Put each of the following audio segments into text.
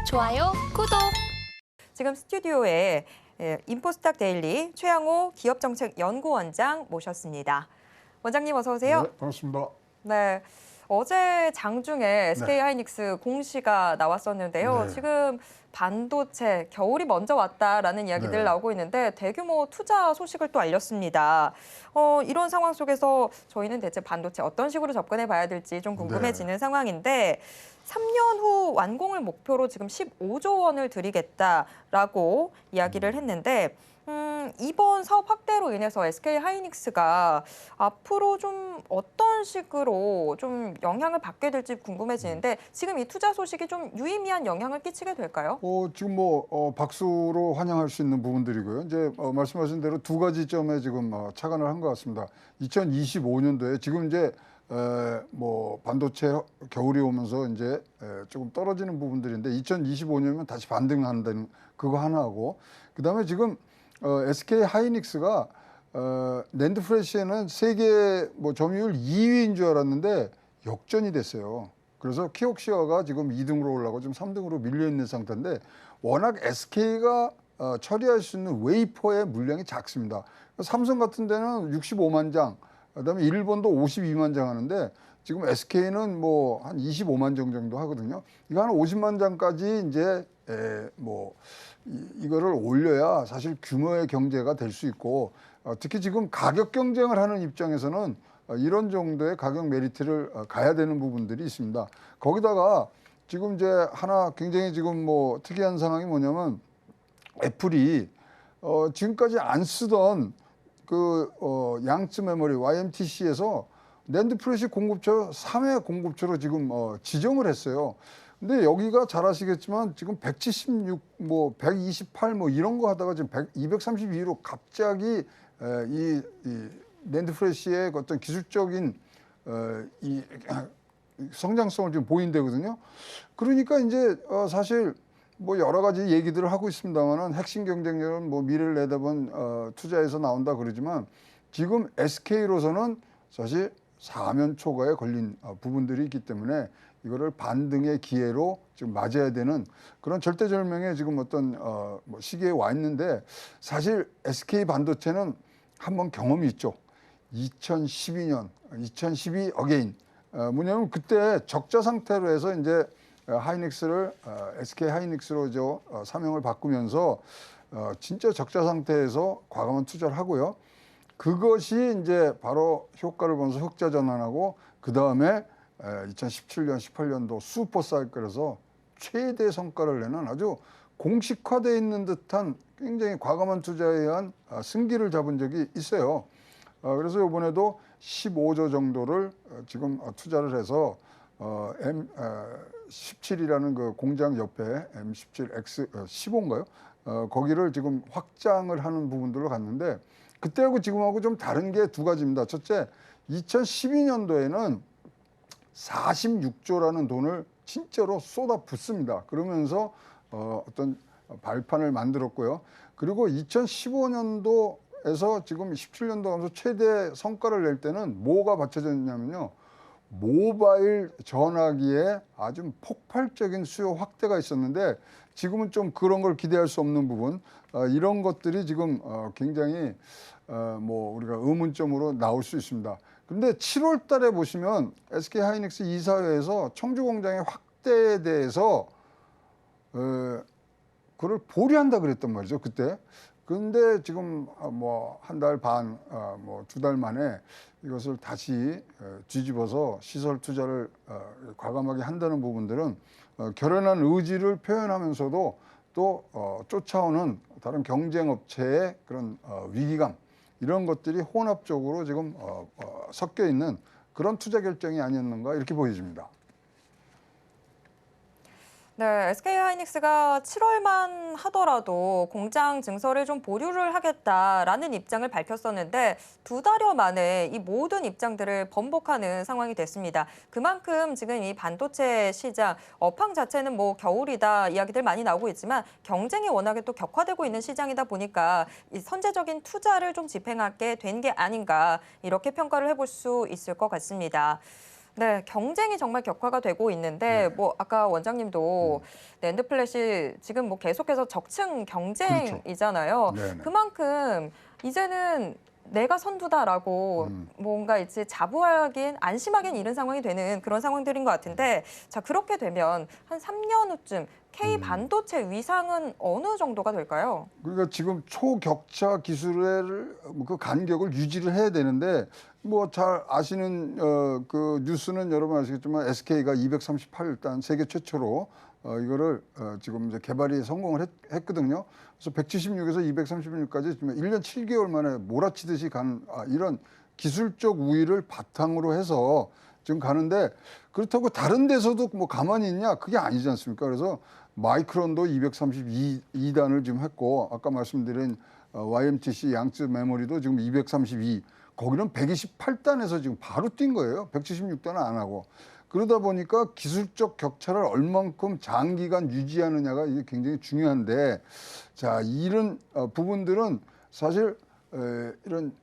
좋아요, 구독. 지금 스튜디오에 인포스탁 데일리 최양호 기업정책연구원장 모셨습니다. 원장님 어서 오세요. 네, 반갑습니다. 네, 어제 장중에 SK하이닉스 공시가 나왔었는데요. 네. 지금 반도체 겨울이 먼저 왔다라는 이야기들 네. 나오고 있는데 대규모 투자 소식을 또 알렸습니다. 이런 상황 속에서 저희는 대체 반도체 어떤 식으로 접근해 봐야 될지 좀 궁금해지는 상황인데 3년 후 완공을 목표로 지금 15조 원을 들이겠다라고 이야기를 했는데 이번 사업 확대로 인해서 SK하이닉스가 앞으로 좀 어떤 식으로 좀 영향을 받게 될지 궁금해지는데 지금 이 투자 소식이 좀 유의미한 영향을 끼치게 될까요? 지금 박수로 환영할 수 있는 부분들이고요. 이제 말씀하신 대로 두 가지 점에 지금 착안을 한 것 같습니다. 2025년도에 지금 이제 반도체 겨울이 오면서 이제 조금 떨어지는 부분들인데 2025년이면 다시 반등한다는 그거 하나하고 그다음에 지금 SK 하이닉스가 낸드 프레시에는 세계 점유율 2위인 줄 알았는데 역전이 됐어요. 그래서 키옥시아가 지금 2등으로 올라가고 지금 3등으로 밀려 있는 상태인데 워낙 SK가 처리할 수 있는 웨이퍼의 물량이 작습니다. 삼성 같은 데는 65만 장, 그다음에 일본도 52만 장 하는데 지금 SK는 한 25만 장 정도 하거든요. 이거 한 50만 장까지 이제 이거를 올려야 사실 규모의 경제가 될 수 있고 특히 지금 가격 경쟁을 하는 입장에서는 이런 정도의 가격 메리트를 가야 되는 부분들이 있습니다. 거기다가 지금 이제 하나 굉장히 지금 특이한 상황이 뭐냐면 애플이 지금까지 안 쓰던 그 양쯔 메모리 YMTC에서 낸드 프레시 공급처 3회 공급처로 지금 지정을 했어요. 근데 여기가 잘 아시겠지만 지금 176, 128 이런 거 하다가 지금 232로 갑자기 이 낸드 프레시의 어떤 기술적인 이 성장성을 지금 보인대거든요. 그러니까 이제 사실 여러 가지 얘기들을 하고 있습니다만은 핵심 경쟁력은 미래를 내다본 투자에서 나온다 그러지만 지금 SK로서는 사실 사면 초과에 걸린 부분들이 있기 때문에 이거를 반등의 기회로 지금 맞아야 되는 그런 절대절명의 지금 어떤 시기에 와 있는데 사실 SK 반도체는 한번 경험이 있죠. 2012년, 2012 어게인. 뭐냐면 그때 적자 상태로 해서 이제 하이닉스를 SK 하이닉스로 사명을 바꾸면서 진짜 적자 상태에서 과감한 투자를 하고요. 그것이 이제 바로 효과를 보면서 흑자 전환하고 그 다음에 2017년, 18년도 슈퍼 사이클에서 최대 성과를 내는 아주 공식화되어 있는 듯한 굉장히 과감한 투자에 의한 승기를 잡은 적이 있어요. 그래서 이번에도 15조 정도를 지금 투자를 해서 M17이라는 그 공장 옆에 M17X15인가요? 거기를 지금 확장을 하는 부분들로 갔는데 그때하고 지금하고 좀 다른 게 두 가지입니다. 첫째, 2012년도에는 46조라는 돈을 진짜로 쏟아붓습니다. 그러면서 어떤 발판을 만들었고요. 그리고 2015년도에서 지금 17년도 하면서 최대 성과를 낼 때는 뭐가 받쳐졌냐면요. 모바일 전화기에 아주 폭발적인 수요 확대가 있었는데 지금은 좀 그런 걸 기대할 수 없는 부분 이런 것들이 지금 굉장히 우리가 의문점으로 나올 수 있습니다. 근데 7월 달에 보시면 SK 하이닉스 이사회에서 청주 공장의 확대에 대해서 그걸 보류한다 그랬단 말이죠, 그때. 근데 지금 한 달 반, 2달 만에 이것을 다시 뒤집어서 시설 투자를 과감하게 한다는 부분들은 결연한 의지를 표현하면서도 또 쫓아오는 다른 경쟁업체의 그런 위기감 이런 것들이 혼합적으로 지금 섞여 있는 그런 투자 결정이 아니었는가 이렇게 보여집니다. 네, SK하이닉스가 7월만 하더라도 공장 증설을 좀 보류를 하겠다라는 입장을 밝혔었는데 2달여 만에 이 모든 입장들을 번복하는 상황이 됐습니다. 그만큼 지금 이 반도체 시장, 업황 자체는 겨울이다 이야기들 많이 나오고 있지만 경쟁이 워낙에 또 격화되고 있는 시장이다 보니까 이 선제적인 투자를 좀 집행하게 된 게 아닌가 이렇게 평가를 해볼 수 있을 것 같습니다. 네, 경쟁이 정말 격화가 되고 있는데 네. 뭐 아까 원장님도 낸드 플랫이 지금 뭐 계속해서 적층 그렇죠. 경쟁이잖아요. 네네. 그만큼 이제는 내가 선두다라고 뭔가 이제 자부하긴 안심하긴 이른 상황이 되는 그런 상황들인 것 같은데 자 그렇게 되면 한 3년 후쯤 K 반도체 위상은 어느 정도가 될까요? 그러니까 지금 초격차 기술을 그 간격을 유지를 해야 되는데 뭐 잘 아시는 그 뉴스는 여러분 아시겠지만 SK가 238 일단 세계 최초로 이거를 지금 이제 개발이 성공을 했거든요. 그래서 176에서 236까지 지금 1년 7개월 만에 몰아치듯이 가는 이런 기술적 우위를 바탕으로 해서 지금 가는데 그렇다고 다른 데서도 뭐 가만히 있냐? 그게 아니지 않습니까? 그래서 마이크론도 232단을 지금 했고 아까 말씀드린 YMTC 양쯔 메모리도 지금 232 거기는 128단에서 지금 바로 뛴 거예요. 176단은 안 하고. 그러다 보니까 기술적 격차를 얼만큼 장기간 유지하느냐가 이게 굉장히 중요한데 자 이런 부분들은 사실 이런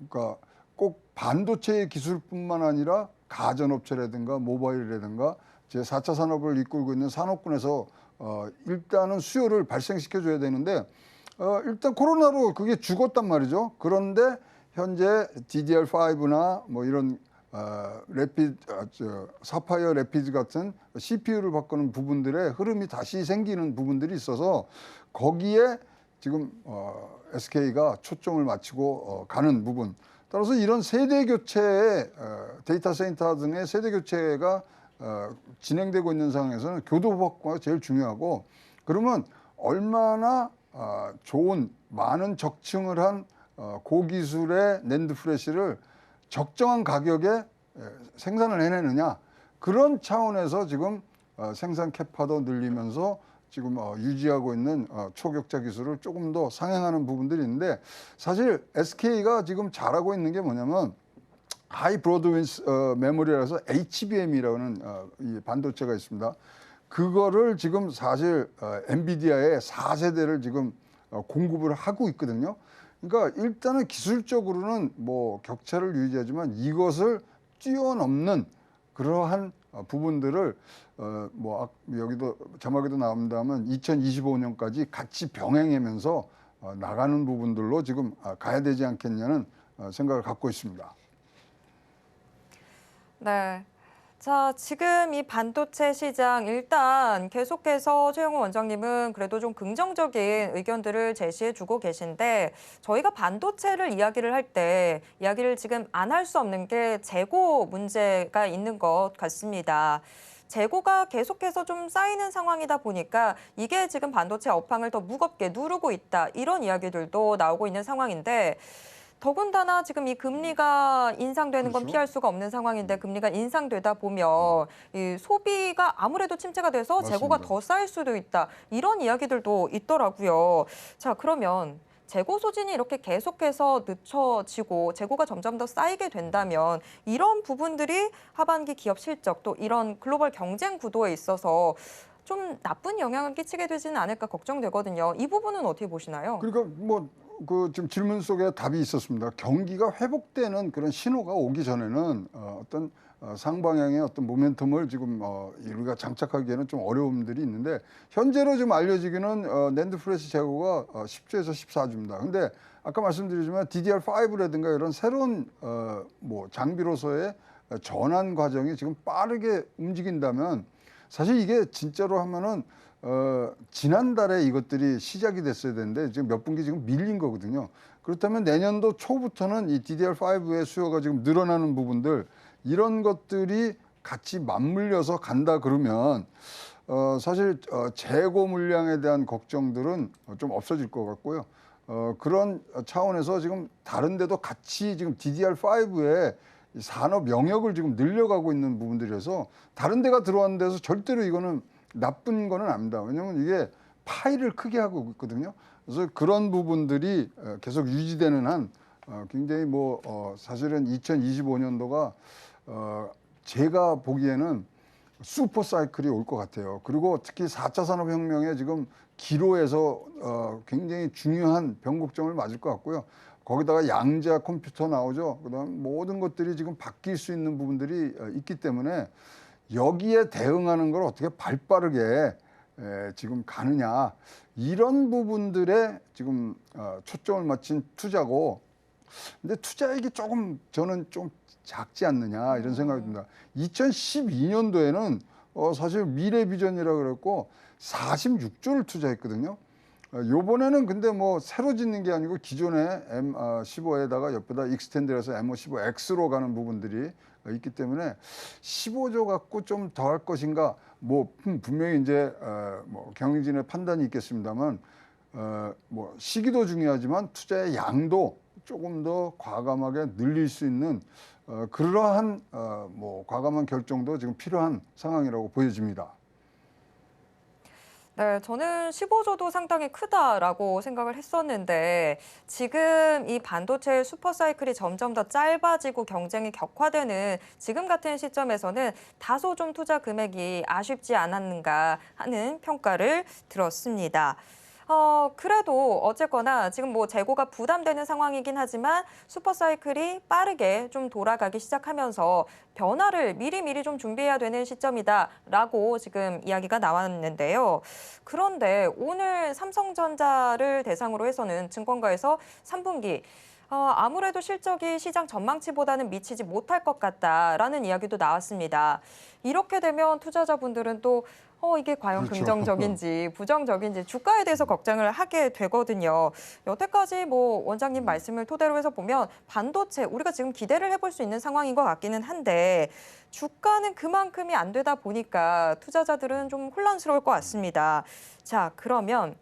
그러니까 꼭 반도체 기술뿐만 아니라 가전업체라든가 모바일이라든가 제 4차 산업을 이끌고 있는 산업군에서 일단은 수요를 발생시켜줘야 되는데 일단 코로나로 그게 죽었단 말이죠. 그런데 현재 DDR5나 뭐 이런 사파이어 래피드 같은 CPU를 바꾸는 부분들의 흐름이 다시 생기는 부분들이 있어서 거기에 지금 SK가 초점을 맞추고 가는 부분. 따라서 이런 세대 교체에 데이터 센터 등의 세대 교체가 진행되고 있는 상황에서는 교도 확보가 제일 중요하고 그러면 얼마나 좋은 많은 적층을 한 고기술의 낸드 플래시를 적정한 가격에 생산을 해내느냐 그런 차원에서 지금 생산 캐파도 늘리면서 지금 유지하고 있는 초격차 기술을 조금 더 상향하는 부분들이 있는데 사실 SK가 지금 잘하고 있는 게 뭐냐면 하이 브로드윈스 메모리라서 HBM이라는 이 반도체가 있습니다. 그거를 지금 사실 엔비디아의 4세대를 지금 공급을 하고 있거든요. 그러니까 일단은 기술적으로는 뭐 격차를 유지하지만 이것을 뛰어넘는 그러한 부분들을 뭐 여기도 자막에도 나온다면 2025년까지 같이 병행하면서 나가는 부분들로 지금 가야 되지 않겠냐는 생각을 갖고 있습니다. 네. 자, 지금 이 반도체 시장 일단 계속해서 최영우 원장님은 그래도 좀 긍정적인 의견들을 제시해 주고 계신데 저희가 반도체를 이야기를 할 때 이야기를 지금 안 할 수 없는 게 재고 문제가 있는 것 같습니다. 재고가 계속해서 좀 쌓이는 상황이다 보니까 이게 지금 반도체 업황을 더 무겁게 누르고 있다. 이런 이야기들도 나오고 있는 상황인데 더군다나 지금 이 금리가 인상되는 건 그렇죠. 피할 수가 없는 상황인데 금리가 인상되다 보면 이 소비가 아무래도 침체가 돼서 재고가 맞습니다. 더 쌓일 수도 있다. 이런 이야기들도 있더라고요. 자, 그러면 재고 소진이 이렇게 계속해서 늦춰지고 재고가 점점 더 쌓이게 된다면 이런 부분들이 하반기 기업 실적 또 이런 글로벌 경쟁 구도에 있어서 좀 나쁜 영향을 끼치게 되지는 않을까 걱정되거든요. 이 부분은 어떻게 보시나요? 그러니까 뭐 그 지금 질문 속에 답이 있었습니다. 경기가 회복되는 그런 신호가 오기 전에는 어떤 상방향의 어떤 모멘텀을 지금 우리가 장착하기에는 좀 어려움들이 있는데 현재로 지금 알려지기는 낸드 플래시 재고가 10주에서 14주입니다. 근데 아까 말씀드리지만 DDR5라든가 이런 새로운 뭐 장비로서의 전환 과정이 지금 빠르게 움직인다면 사실 이게 진짜로 하면은 지난달에 이것들이 시작이 됐어야 되는데 지금 몇 분기 지금 밀린 거거든요. 그렇다면 내년도 초부터는 이 DDR5의 수요가 지금 늘어나는 부분들 이런 것들이 같이 맞물려서 간다 그러면 사실 재고 물량에 대한 걱정들은 좀 없어질 것 같고요. 그런 차원에서 지금 다른 데도 같이 지금 DDR5의 산업 영역을 지금 늘려가고 있는 부분들이라서 다른 데가 들어왔는 데서 절대로 이거는 나쁜 거는 아닙니다. 왜냐하면 이게 파일을 크게 하고 있거든요. 그래서 그런 부분들이 계속 유지되는 한 굉장히 뭐 사실은 2025년도가 제가 보기에는 슈퍼 사이클이 올 것 같아요. 그리고 특히 4차 산업혁명에 지금 기로에서 굉장히 중요한 변곡점을 맞을 것 같고요. 거기다가 양자 컴퓨터 나오죠. 그다음 모든 것들이 지금 바뀔 수 있는 부분들이 있기 때문에 여기에 대응하는 걸 어떻게 발빠르게 지금 가느냐 이런 부분들에 지금 초점을 맞춘 투자고 근데 투자액이 조금 저는 좀 작지 않느냐 이런 생각이 듭니다. 2012년도에는 사실 미래비전이라고 그랬고 46조를 투자했거든요. 요번에는 근데 뭐 새로 짓는 게 아니고 기존의 M15에다가 옆에다 익스텐드해서 M15X로 가는 부분들이 있기 때문에 15조 갖고 좀 더 할 것인가 뭐 분명히 이제 뭐 경영진의 판단이 있겠습니다만 뭐 시기도 중요하지만 투자의 양도 조금 더 과감하게 늘릴 수 있는 그러한 뭐 과감한 결정도 지금 필요한 상황이라고 보여집니다. 네, 저는 15조도 상당히 크다라고 생각을 했었는데 지금 이 반도체 슈퍼사이클이 점점 더 짧아지고 경쟁이 격화되는 지금 같은 시점에서는 다소 좀 투자 금액이 아쉽지 않았는가 하는 평가를 들었습니다. 그래도 어쨌거나 지금 뭐 재고가 부담되는 상황이긴 하지만 슈퍼사이클이 빠르게 좀 돌아가기 시작하면서 변화를 미리미리 좀 준비해야 되는 시점이다라고 지금 이야기가 나왔는데요. 그런데 오늘 삼성전자를 대상으로 해서는 증권가에서 3분기 아무래도 실적이 시장 전망치보다는 미치지 못할 것 같다라는 이야기도 나왔습니다. 이렇게 되면 투자자분들은 또 이게 과연 그렇죠. 긍정적인지 부정적인지 주가에 대해서 걱정을 하게 되거든요. 여태까지 뭐 원장님 말씀을 토대로 해서 보면 반도체 우리가 지금 기대를 해볼 수 있는 상황인 것 같기는 한데 주가는 그만큼이 안 되다 보니까 투자자들은 좀 혼란스러울 것 같습니다. 자, 그러면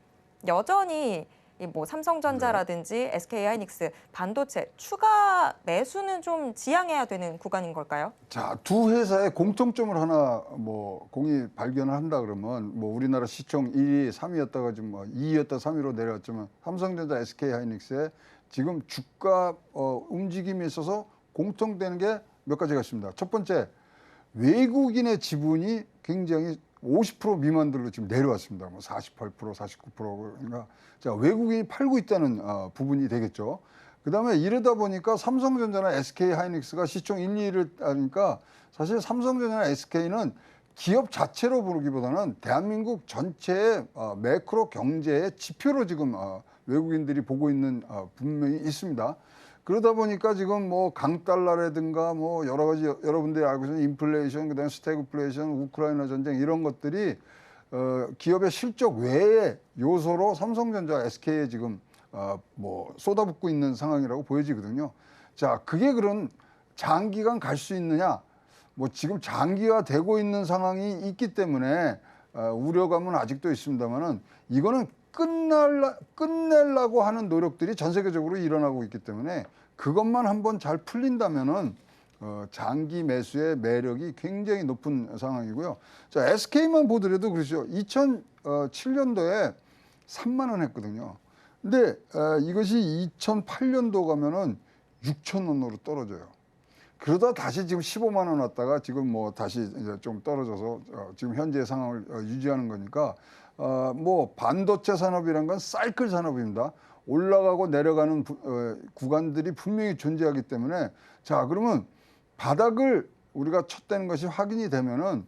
여전히 이 뭐 삼성전자라든지 SK하이닉스 반도체 추가 매수는 좀 지양해야 되는 구간인 걸까요? 자, 두 회사의 공통점을 하나 뭐 공이 발견을 한다 그러면 뭐 우리나라 시총 1위, 3위였다가 지금 뭐 2위였다 3위로 내려왔지만 삼성전자, SK하이닉스의 지금 주가 움직임에 있어서 공통되는 게 몇 가지가 있습니다. 첫 번째, 외국인의 지분이 굉장히 50% 미만들로 지금 내려왔습니다. 뭐 48%, 49%가 자 외국인이 팔고 있다는 부분이 되겠죠. 그다음에 이러다 보니까 삼성전자나 SK하이닉스가 시총 1, 2위를 따니까 사실 삼성전자나 SK는 기업 자체로 보기보다는 대한민국 전체의 매크로 경제의 지표로 지금 외국인들이 보고 있는 분명히 있습니다. 그러다 보니까 지금 뭐 강달러라든가 뭐 여러 가지 여러분들이 알고 계시는 인플레이션, 그다음에 스태그플레이션, 우크라이나 전쟁 이런 것들이 기업의 실적 외의 요소로 삼성전자, SK에 지금 뭐 쏟아붓고 있는 상황이라고 보여지거든요. 자, 그게 그런 장기간 갈 수 있느냐? 뭐 지금 장기화되고 있는 상황이 있기 때문에 우려감은 아직도 있습니다만은 이거는 끝내려고 하는 노력들이 전 세계적으로 일어나고 있기 때문에 그것만 한번 잘 풀린다면은 장기 매수의 매력이 굉장히 높은 상황이고요. 자, SK만 보더라도 그렇죠. 2007년도에 3만 원 했거든요. 근데 이것이 2008년도 가면은 6천 원으로 떨어져요. 그러다 다시 지금 15만 원 왔다가 지금 뭐 다시 이제 좀 떨어져서 지금 현재 상황을 유지하는 거니까 뭐 반도체 산업이란 건 사이클 산업입니다. 올라가고 내려가는 구간들이 분명히 존재하기 때문에 자 그러면 바닥을 우리가 쳤다는 것이 확인이 되면은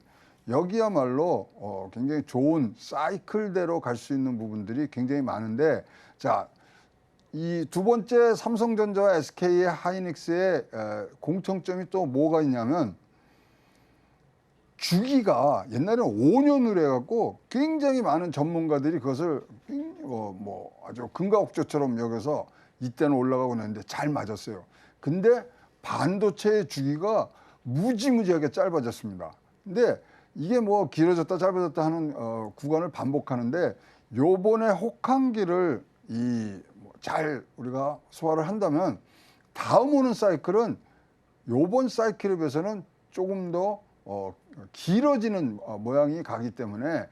여기야말로 굉장히 좋은 사이클대로 갈 수 있는 부분들이 굉장히 많은데 자 이 두 번째 삼성전자와 SK 하이닉스의 공통점이 또 뭐가 있냐면 주기가 옛날에는 5년으로 해갖고 굉장히 많은 전문가들이 그것을 뭐 아주 금가옥조처럼 여겨서 이때는 올라가고 했는데 잘 맞았어요. 근데 반도체의 주기가 무지무지하게 짧아졌습니다. 근데 이게 뭐 길어졌다 짧아졌다 하는 구간을 반복하는데 요번에 혹한기를 잘 우리가 소화를 한다면 다음 오는 사이클은 요번 사이클에 비해서는 조금 더 길어지는 모양이 가기 때문에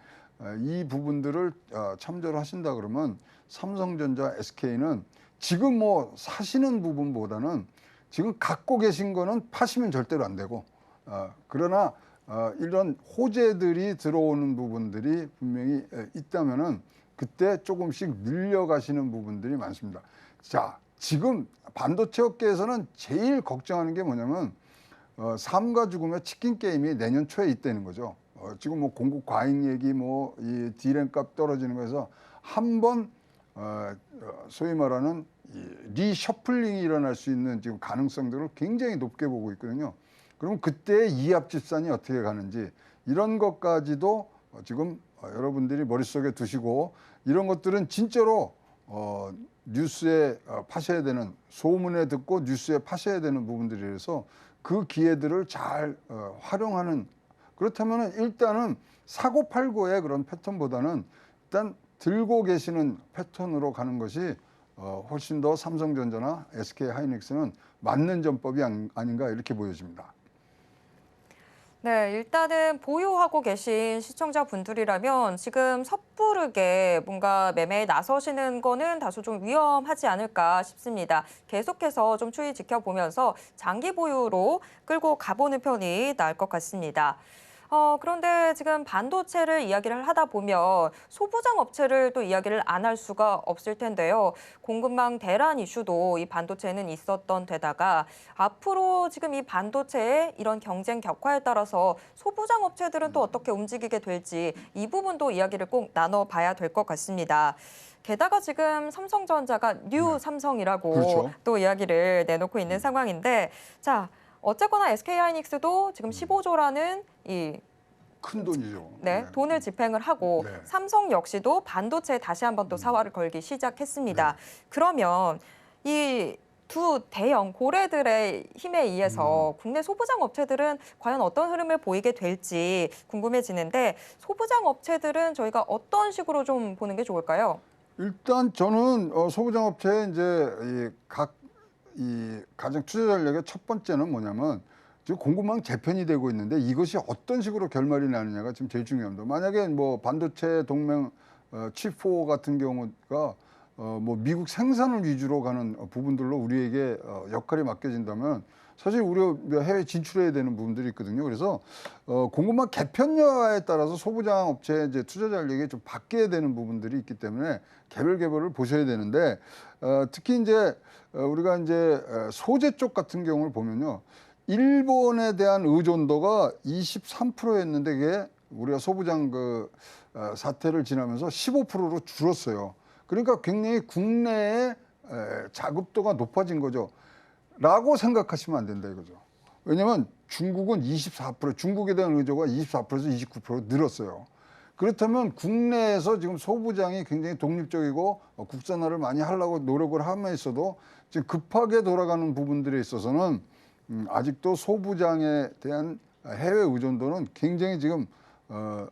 이 부분들을 참조를 하신다 그러면 삼성전자, SK는 지금 뭐 사시는 부분보다는 지금 갖고 계신 거는 파시면 절대로 안 되고 그러나 이런 호재들이 들어오는 부분들이 분명히 있다면은 그때 조금씩 늘려가시는 부분들이 많습니다. 자, 지금 반도체 업계에서는 제일 걱정하는 게 뭐냐면 삶과 죽음의 치킨 게임이 내년 초에 있다는 거죠. 지금 뭐 공급 과잉 얘기, 뭐 이 디램 값 떨어지는 거에서 한번 소위 말하는 이 리셔플링이 일어날 수 있는 지금 가능성들을 굉장히 높게 보고 있거든요. 그럼 그때 이합 집산이 어떻게 가는지 이런 것까지도 지금 여러분들이 머릿속에 두시고 이런 것들은 진짜로 뉴스에 파셔야 되는 소문에 듣고 뉴스에 파셔야 되는 부분들이라서 그 기회들을 잘 활용하는 그렇다면 일단은 사고 팔고의 그런 패턴보다는 일단 들고 계시는 패턴으로 가는 것이 훨씬 더 삼성전자나 SK하이닉스는 맞는 전법이 아닌가 이렇게 보여집니다. 네, 일단은 보유하고 계신 시청자분들이라면 지금 섣부르게 뭔가 매매에 나서시는 거는 다소 좀 위험하지 않을까 싶습니다. 계속해서 좀 추이 지켜보면서 장기 보유로 끌고 가보는 편이 나을 것 같습니다. 그런데 지금 반도체를 이야기를 하다 보면 소부장 업체를 또 이야기를 안 할 수가 없을 텐데요. 공급망 대란 이슈도 이 반도체는 있었던 데다가 앞으로 지금 이 반도체의 이런 경쟁 격화에 따라서 소부장 업체들은 또 어떻게 움직이게 될지 이 부분도 이야기를 꼭 나눠봐야 될 것 같습니다. 게다가 지금 삼성전자가 뉴 삼성이라고 그렇죠. 또 이야기를 내놓고 있는 상황인데 자, 어쨌거나 SK하이닉스도 지금 15조라는 이 큰 돈이죠. 네, 돈을 집행을 하고 네. 삼성 역시도 반도체에 다시 한번 또 사활을 걸기 시작했습니다. 그러면 이 두 대형 고래들의 힘에 의해서 국내 소부장 업체들은 과연 어떤 흐름을 보이게 될지 궁금해지는데 소부장 업체들은 저희가 어떤 식으로 좀 보는 게 좋을까요? 일단 저는 소부장 업체의 이제 이 가장 투자 전략의 첫 번째는 뭐냐면 지금 공급망 재편이 되고 있는데 이것이 어떤 식으로 결말이 나느냐가 지금 제일 중요합니다. 만약에 뭐 반도체 동맹 칩4 같은 경우가 뭐 미국 생산을 위주로 가는 부분들로 우리에게 역할이 맡겨진다면 사실 우리가 해외 진출해야 되는 부분들이 있거든요. 그래서 공급망 개편화에 따라서 소부장 업체의 이제 투자 전략이 좀 바뀌어야 되는 부분들이 있기 때문에 개별을 보셔야 되는데 특히 이제 우리가 이제 소재 쪽 같은 경우를 보면요. 일본에 대한 의존도가 23%였는데 그게 우리가 소부장 사태를 지나면서 15%로 줄었어요. 그러니까 굉장히 국내의 자급도가 높아진 거죠. 라고 생각하시면 안 된다 이거죠. 왜냐하면 중국은 24%, 중국에 대한 의존도가 24%에서 29% 늘었어요. 그렇다면 국내에서 지금 소부장이 굉장히 독립적이고 국산화를 많이 하려고 노력을 하면서도 지금 급하게 돌아가는 부분들에 있어서는 아직도 소부장에 대한 해외 의존도는 굉장히 지금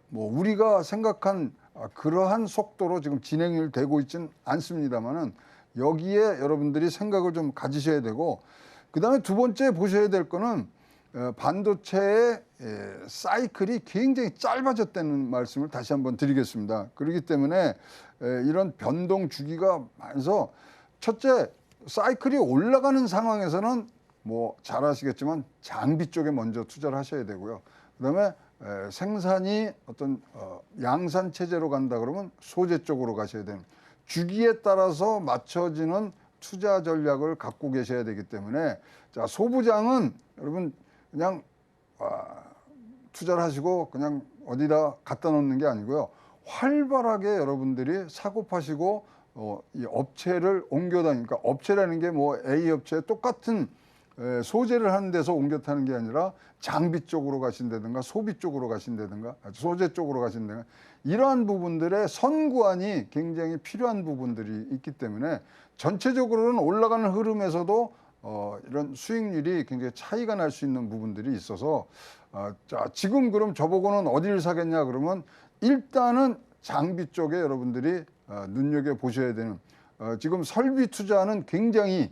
뭐 우리가 생각한 그러한 속도로 지금 진행이 되고 있지는 않습니다만은 여기에 여러분들이 생각을 좀 가지셔야 되고 그다음에 두 번째 보셔야 될 거는 반도체의 사이클이 굉장히 짧아졌다는 말씀을 다시 한번 드리겠습니다. 그렇기 때문에 이런 변동 주기가 많아서 첫째 사이클이 올라가는 상황에서는 뭐 잘 아시겠지만 장비 쪽에 먼저 투자를 하셔야 되고요. 그다음에 생산이 어떤 양산 체제로 간다 그러면 소재 쪽으로 가셔야 되는 주기에 따라서 맞춰지는 투자 전략을 갖고 계셔야 되기 때문에 자 소부장은 여러분 그냥 투자를 하시고 그냥 어디다 갖다 놓는 게 아니고요. 활발하게 여러분들이 사고 파시고 이 업체를 옮겨 다니니까 업체라는 게 뭐 A 업체 똑같은 소재를 하는 데서 옮겨 타는 게 아니라 장비 쪽으로 가신다든가 소비 쪽으로 가신다든가 소재 쪽으로 가신다든가 이러한 부분들의 선구안이 굉장히 필요한 부분들이 있기 때문에 전체적으로는 올라가는 흐름에서도 이런 수익률이 굉장히 차이가 날 수 있는 부분들이 있어서 자 지금 그럼 저보고는 어디를 사겠냐 그러면 일단은 장비 쪽에 여러분들이 눈여겨 보셔야 되는 지금 설비 투자는 굉장히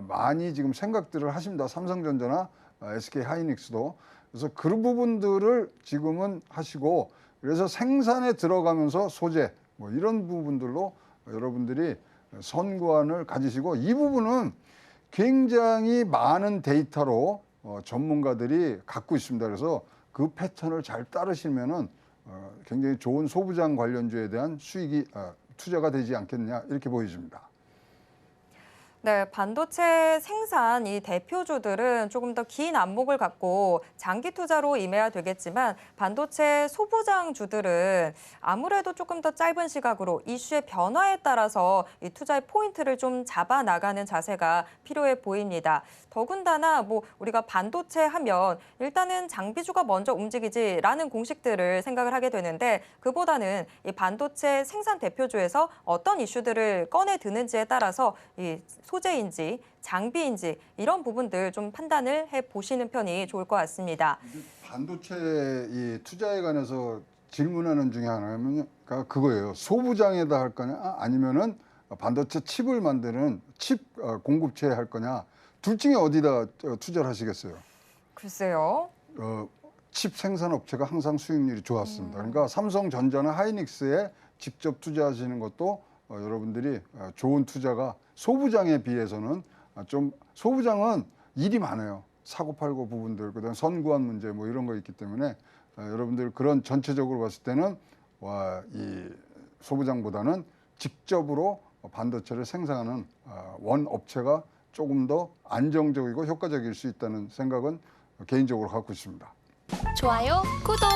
많이 지금 생각들을 하십니다. 삼성전자나 SK하이닉스도. 그래서 그런 부분들을 지금은 하시고 그래서 생산에 들어가면서 소재 뭐 이런 부분들로 여러분들이 선구안을 가지시고 이 부분은 굉장히 많은 데이터로 전문가들이 갖고 있습니다. 그래서 그 패턴을 잘 따르시면은 굉장히 좋은 소부장 관련주에 대한 수익이 투자가 되지 않겠냐 이렇게 보여집니다. 네, 반도체 생산 이 대표주들은 조금 더 긴 안목을 갖고 장기 투자로 임해야 되겠지만 반도체 소부장주들은 아무래도 조금 더 짧은 시각으로 이슈의 변화에 따라서 이 투자의 포인트를 좀 잡아 나가는 자세가 필요해 보입니다. 더군다나 뭐 우리가 반도체 하면 일단은 장비주가 먼저 움직이지라는 공식들을 생각을 하게 되는데 그보다는 이 반도체 생산 대표주에서 어떤 이슈들을 꺼내 드는지에 따라서 이 소재인지 장비인지 이런 부분들 좀 판단을 해 보시는 편이 좋을 것 같습니다. 반도체 이 투자에 관해서 질문하는 중에 하나가 그거예요. 소부장에다 할 거냐 아니면은 반도체 칩을 만드는 칩 공급체에 할 거냐. 둘 중에 어디다 투자를 하시겠어요? 글쎄요. 칩 생산 업체가 항상 수익률이 좋았습니다. 그러니까 삼성전자나 하이닉스에 직접 투자하시는 것도 여러분들이 좋은 투자가 소부장에 비해서는 좀 소부장은 일이 많아요. 사고 팔고 부분들 그다음 선구안 문제 뭐 이런 거 있기 때문에 여러분들 그런 전체적으로 봤을 때는 이 소부장보다는 직접으로 반도체를 생산하는 원 업체가 조금 더 안정적이고 효과적일 수 있다는 생각은 개인적으로 갖고 있습니다. 좋아요, 구독!